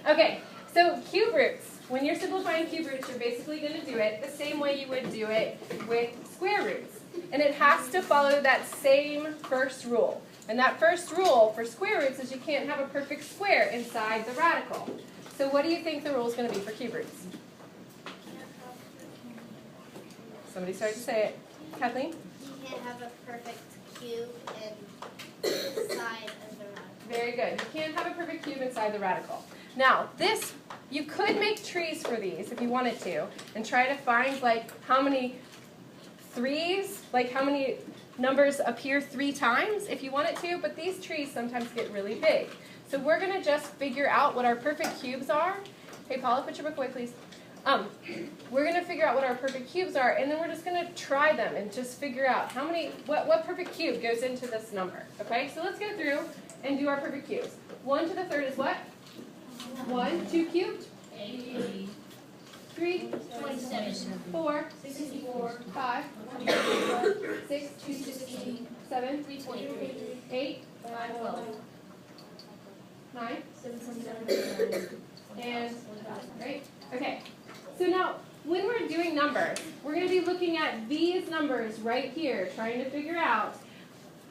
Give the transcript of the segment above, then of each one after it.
Okay, so cube roots. When you're simplifying cube roots, you're basically going to do it the same way you would do it with square roots. And it has to follow that same first rule. And that first rule for square roots is you can't have a perfect square inside the radical. So what do you think the rule is going to be for cube roots? Somebody started to say it. Kathleen? You can't have a perfect cube inside of the radical. Very good. You can't have a perfect cube inside the radical. Now, this, you could make trees for these if you wanted to, and try to find like how many threes, like how many numbers appear 3 times if you wanted to, but these trees sometimes get really big. So we're going to just figure out what our perfect cubes are. Hey, Paula, put your book away, please. We're going to figure out what our perfect cubes are, and then we're just going to try them and just figure out how many, what perfect cube goes into this number. Okay, so let's go through and do our perfect cubes. 1 to the third is what? 1. 2 cubed? 8. 3? 27. 4? 64. 5? 6? 216. 7? 323. 8? 512. 9? 777. And right? Okay. So now, when we're doing numbers, we're going to be looking at these numbers right here, trying to figure out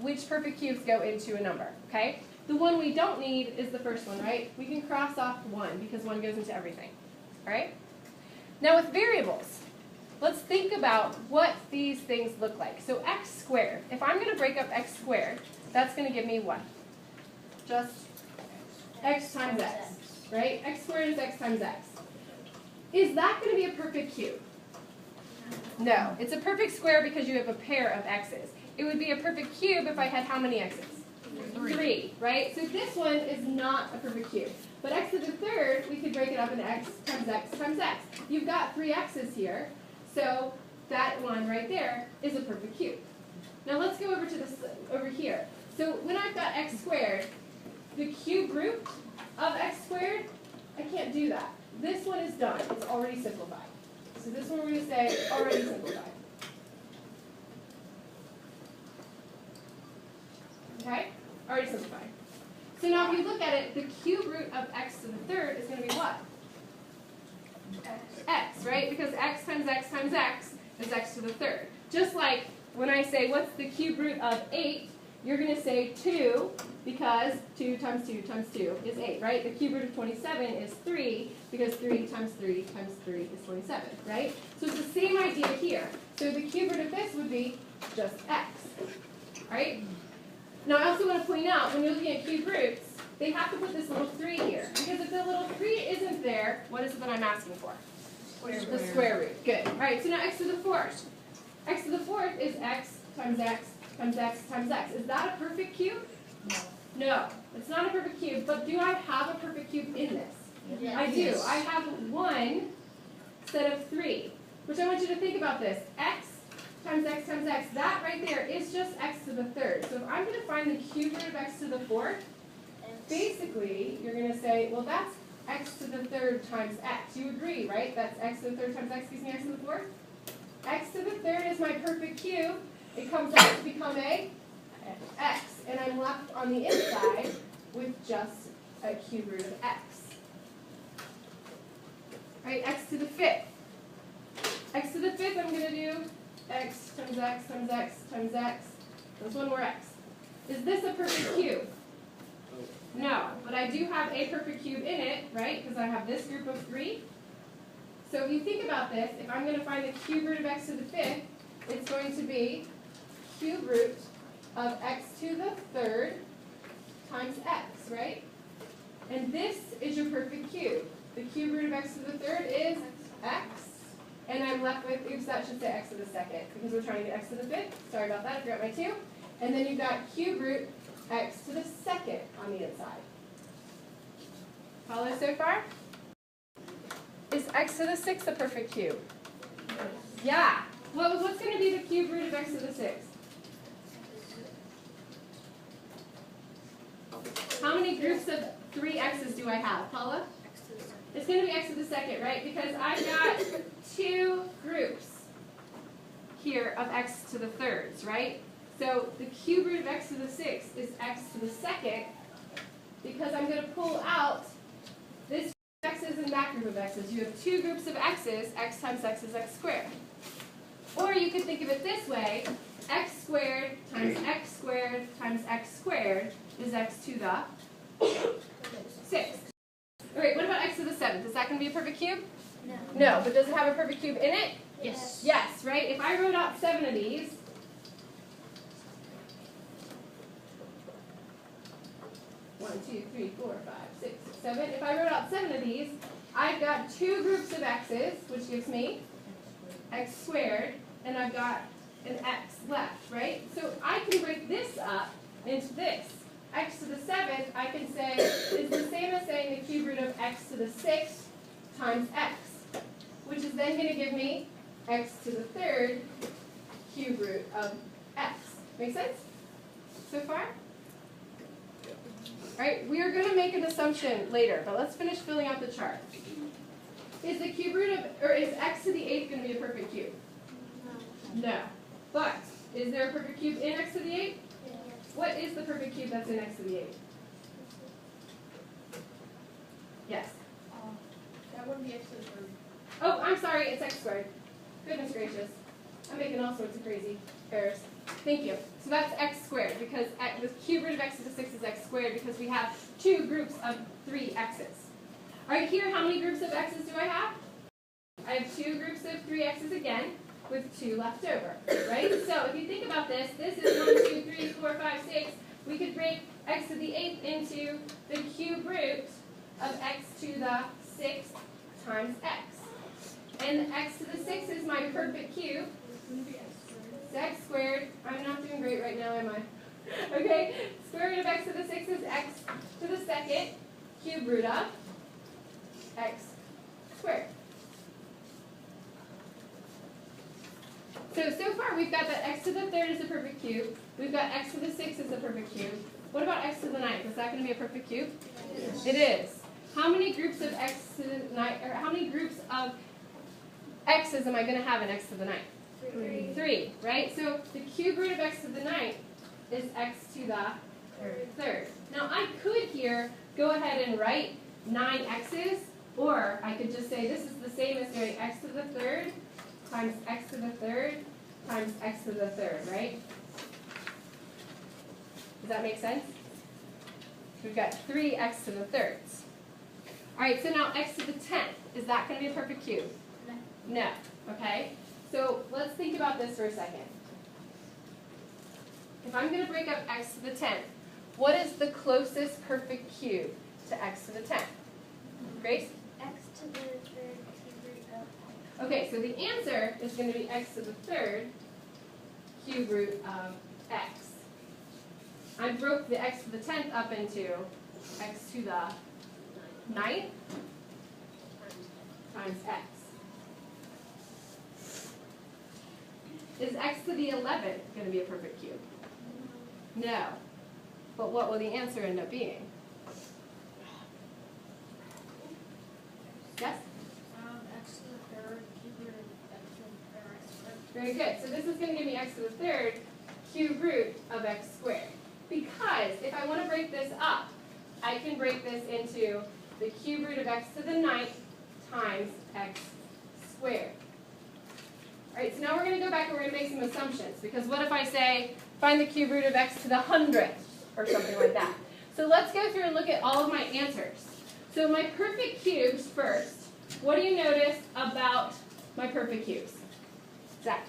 which perfect cubes go into a number. Okay? The one we don't need is the first one, right? We can cross off 1 because 1 goes into everything. All right? Now with variables, let's think about what these things look like. So x squared. If I'm going to break up x squared, that's going to give me what? Just x times x, right? X squared is x times x. Is that going to be a perfect cube? No. It's a perfect square because you have a pair of x's. It would be a perfect cube if I had how many x's? 3, right? So this one is not a perfect cube. But x to the third, we could break it up into x times x times x. You've got 3 x's here, so that one right there is a perfect cube. Now let's go over to this over here. So when I've got x squared, the cube root of x squared, I can't do that. This one is done. It's already simplified. So this one we're going to say already simplified. Okay? Already simplified. So now if you look at it, the cube root of x to the third is going to be what? X, right? Because x times x times x is x to the third. Just like when I say, what's the cube root of 8, you're going to say 2, because 2 times 2 times 2 is 8, right? The cube root of 27 is 3, because 3 times 3 times 3 is 27, right? So it's the same idea here. So the cube root of this would be just x, right? Now I also want to point out, when you're looking at cube roots, they have to put this little 3 here. Because if the little 3 isn't there, what is it that I'm asking for? The square root. Good. All right, so now x to the fourth. X to the fourth is x times x times x times x. Is that a perfect cube? No. No, it's not a perfect cube, but do I have a perfect cube in this? Yes. I do. I have 1 instead of 3, which I want you to think about this. X times x times x, that right there is just x to the third. So if I'm going to find the cube root of x to the fourth, basically you're going to say, well, that's x to the third times x. You agree, right? That's x to the third times x gives me x to the fourth. X to the third is my perfect cube. It comes out to become a x, and I'm left on the inside with just a cube root of x. Right, x to the fifth. X to the fifth, I'm going to do x times x times x times x. There's one more x. Is this a perfect cube? No, but I do have a perfect cube in it, right? Because I have this group of 3. So if you think about this, if I'm going to find the cube root of x to the fifth, it's going to be cube root of x to the third times x, right? And this is your perfect cube. The cube root of x to the third is x. And I'm left with, oops, that should say x to the second, because we're trying to get x to the fifth. Sorry about that, I forgot my 2. And then you've got cube root x to the second on the inside. Follow so far? Is x to the sixth a perfect cube? Yeah. What's going to be the cube root of x to the sixth? How many groups of 3 x's do I have, Paula? It's going to be x to the second, right? Because I've got 2 groups here of x to the thirds, right? So the cube root of x to the sixth is x to the second, because I'm going to pull out this x's and that group of x's. You have two groups of x's, x times x is x squared. Or you could think of it this way, x squared times x squared times x squared is x to the 6th. All right, what about x to the 7th? Is that going to be a perfect cube? No. No, but does it have a perfect cube in it? Yes. Yes, right? If I wrote out 7 of these, one, two, three, 4, 5, 6, 7. If I wrote out 7 of these, I've got two groups of x's, which gives me x squared, and I've got an x left, right? So I can break this up into this. X to the 7th, I can say, is the same as saying the cube root of x to the 6th times x, which is then going to give me x to the 3rd cube root of x. Make sense so far? All right, we are going to make an assumption later, but let's finish filling out the chart. Is the cube root of, or is x to the 8th going to be a perfect cube? No. But, is there a perfect cube in x to the 8th? What is the perfect cube that's in x to the 8th? Yes? That wouldn't be x to the 3rd. Oh, I'm sorry, it's x squared. Goodness gracious. I'm making all sorts of crazy errors. Thank you. So that's x squared, because the cube root of x to the 6th is x squared, because we have two groups of 3 x's. All right, here, how many groups of x's do I have? I have two groups of 3 x's again, with 2 left over, right? So if you think about this, this is 1, 2, 3, 4, 5, 6. We could break x to the 8th into the cube root of x to the 6th times x. And x to the 6th is my perfect cube. It's x squared. I'm not doing great right now, am I? Okay, square root of x to the 6th is x to the 2nd cube root of x squared. So far we've got that x to the 3rd is a perfect cube. We've got x to the 6th is a perfect cube. What about x to the 9th? Is that going to be a perfect cube? Yes. It is. How many groups of x to the 9th, or how many groups of x's am I going to have in x to the 9th? 3, right? So the cube root of x to the 9th is x to the 3rd. Now I could here go ahead and write 9 x's, or I could just say this is the same as doing x to the 3rd times x to the 3rd times x to the 3rd, right? Does that make sense? We've got 3x to the 3rds. All right, so now x to the 10th. Is that going to be a perfect cube? No. Okay? So let's think about this for a second. If I'm going to break up x to the 10th, what is the closest perfect cube to x to the 10th? Grace? X to the 3rd cube root of. Okay, so the answer is going to be x to the 3rd cube root of x. I broke the x to the 10th up into x to the 9th times x. Is x to the 11th going to be a perfect cube? No. But what will the answer end up being? Yes? X to the 3rd cube root of x squared. Very good. So this is going to give me x to the 3rd cube root of x squared. Because if I want to break this up, I can break this into the cube root of x to the 9th times x squared. All right, so now we're going to go back and we're going to make some assumptions. Because what if I say, find the cube root of x to the 100th, or something like that. So let's go through and look at all of my answers. So my perfect cubes first. What do you notice about my perfect cubes? Zach?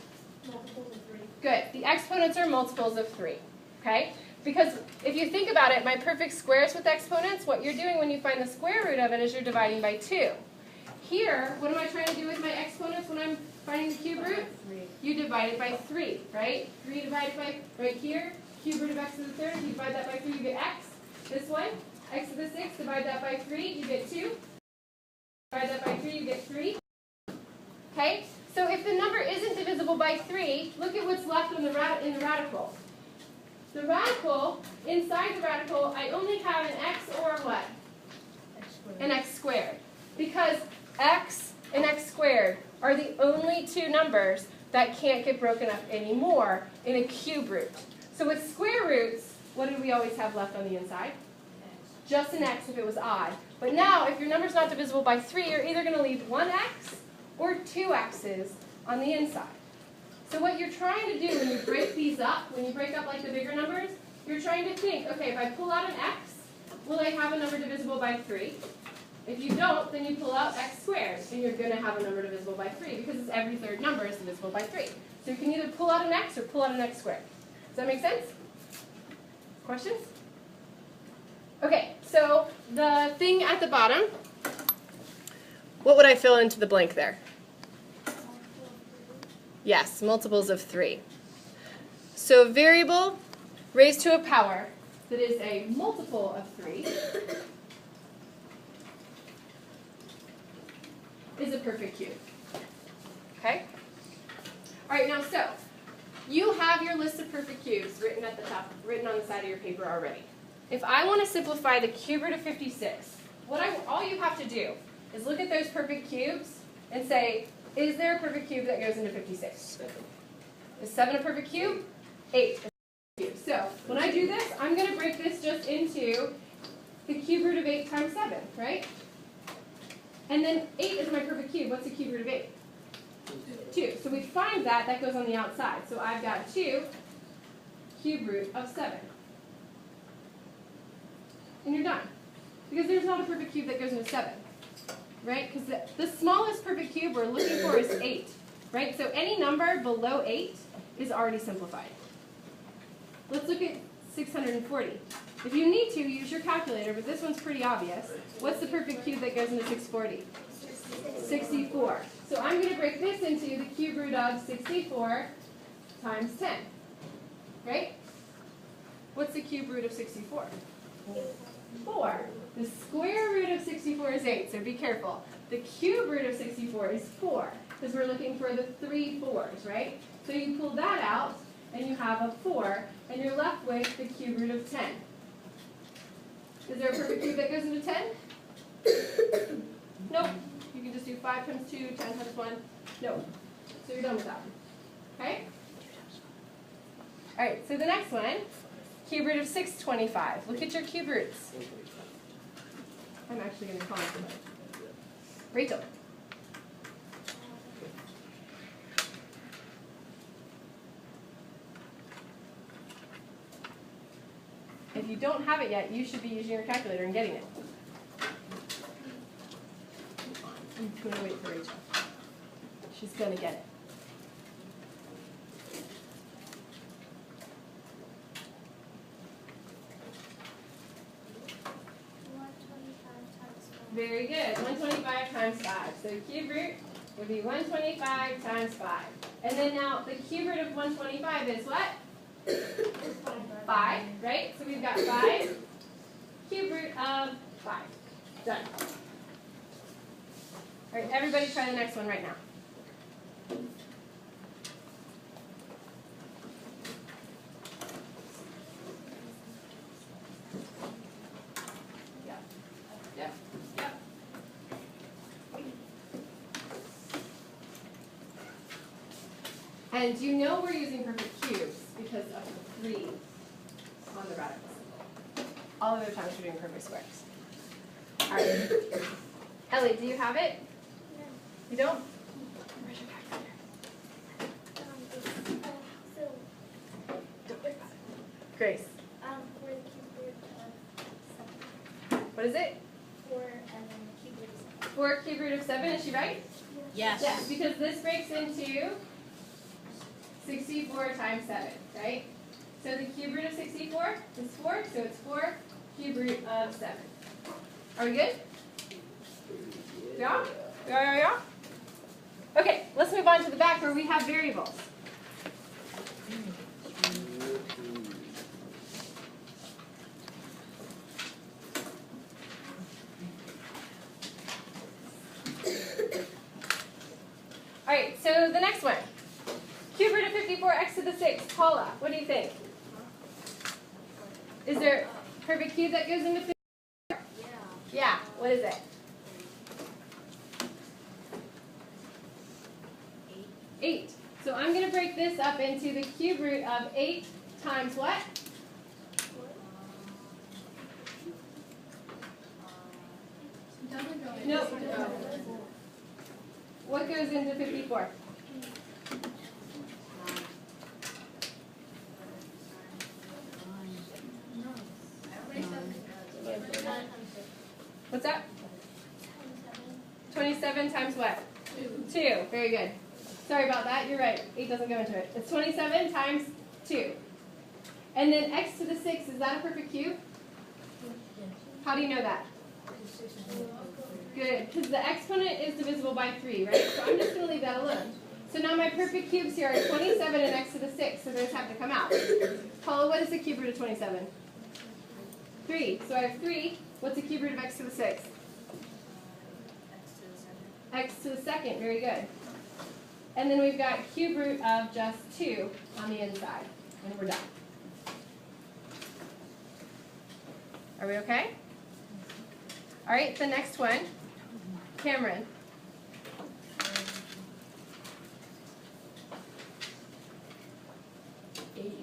Multiples of 3. Good. The exponents are multiples of 3. Okay? Because if you think about it, my perfect squares with exponents, what you're doing when you find the square root of it is you're dividing by 2. Here, what am I trying to do with my exponents when I'm finding the cube root? You divide it by 3, right? 3 divided by, right here, cube root of x to the 3rd, you divide that by 3, you get x. This one, x to the 6th, divide that by 3, you get 2. Divide that by 3, you get 3. Okay? So if the number isn't divisible by 3, look at what's left in the radical. The radical, inside the radical, I only have an x or what? An x squared. Because x and x squared are the only two numbers that can't get broken up anymore in a cube root. So with square roots, what do we always have left on the inside? just an x if it was odd. But now, if your number's not divisible by 3, you're either going to leave one x or two x's on the inside. So what you're trying to do when you break these up, when you break up like the bigger numbers, you're trying to think, okay, if I pull out an x, will I have a number divisible by 3? If you don't, then you pull out x squared, and you're going to have a number divisible by 3 because every third number is divisible by 3. So you can either pull out an x or pull out an x squared. Does that make sense? Questions? Okay, so the thing at the bottom, what would I fill into the blank there? Yes, multiples of 3. So variable raised to a power that is a multiple of 3 is a perfect cube. Okay? All right, now so you have your list of perfect cubes written at the top, written on the side of your paper already. If I want to simplify the cube root of 56, all you have to do is look at those perfect cubes and say, is there a perfect cube that goes into 56? 7. Is 7 a perfect cube? 8 is a perfect cube. So when I do this, I'm going to break this just into the cube root of 8 times 7, right? And then 8 is my perfect cube. What's the cube root of 8? 2. So we find that goes on the outside. So I've got 2 cube root of 7. And you're done. Because there's not a perfect cube that goes into 7. Right? Because the smallest perfect cube we're looking for is 8. Right? So any number below 8 is already simplified. Let's look at 640. If you need to, use your calculator, but this one's pretty obvious. What's the perfect cube that goes into 640? 64. So I'm going to break this into the cube root of 64 times 10. Right? What's the cube root of 64? 4. The square root of 64 is 8, so be careful. The cube root of 64 is 4, because we're looking for the 3 4s, right? So you pull that out, and you have a 4, and you're left with the cube root of 10. Is there a perfect cube that goes into 10? Nope. You can just do 5 times 2, 10 times 1. No. So you're done with that one. Okay? All right, so the next one, cube root of 625. Look at your cube roots. I'm actually going to call somebody. Rachel. If you don't have it yet, you should be using your calculator and getting it. I'm going to wait for Rachel. She's going to get it. Very good. 125 times 5. So cube root would be 125 times 5. And then now the cube root of 125 is what? 5, right? So we've got 5 cube root of 5. Done. All right, everybody try the next one right now. And you know we're using perfect cubes because of the 3 on the radical symbol. All other times we're doing perfect squares. All right. Ellie, do you have it? No. You don't? Where's your calculator? Don't worry about it. Grace. For the cube root of 7. What is it? 4 and then the cube root of 7. 4 cube root of 7, is she right? Yes. Yes, because this breaks into 64 times 7, right? So the cube root of 64 is 4, so it's 4 cube root of 7. Are we good? Yeah? Yeah? Okay, let's move on to the back where we have variables. All right, so the next one. Cube root of 54, x to the 6. Paula, what do you think? Is there a perfect cube that goes into 54? Yeah, what is it? 8. So I'm going to break this up into the cube root of 8 times what? Nope. What goes into 54? What's that? 27 times what? 2. Very good. Sorry about that. You're right. 8 doesn't go into it. It's 27 times 2. And then x to the 6, is that a perfect cube? How do you know that? Good, because the exponent is divisible by 3, right? So I'm just going to leave that alone. So now my perfect cubes here are 27 and x to the 6, so those have to come out. Paula, what is the cube root of 27? 3. So I have 3. What's the cube root of x to the 6? X to the second. Very good. And then we've got cube root of just 2 on the inside. And we're done. Are we okay? All right, the next one. Cameron. Eight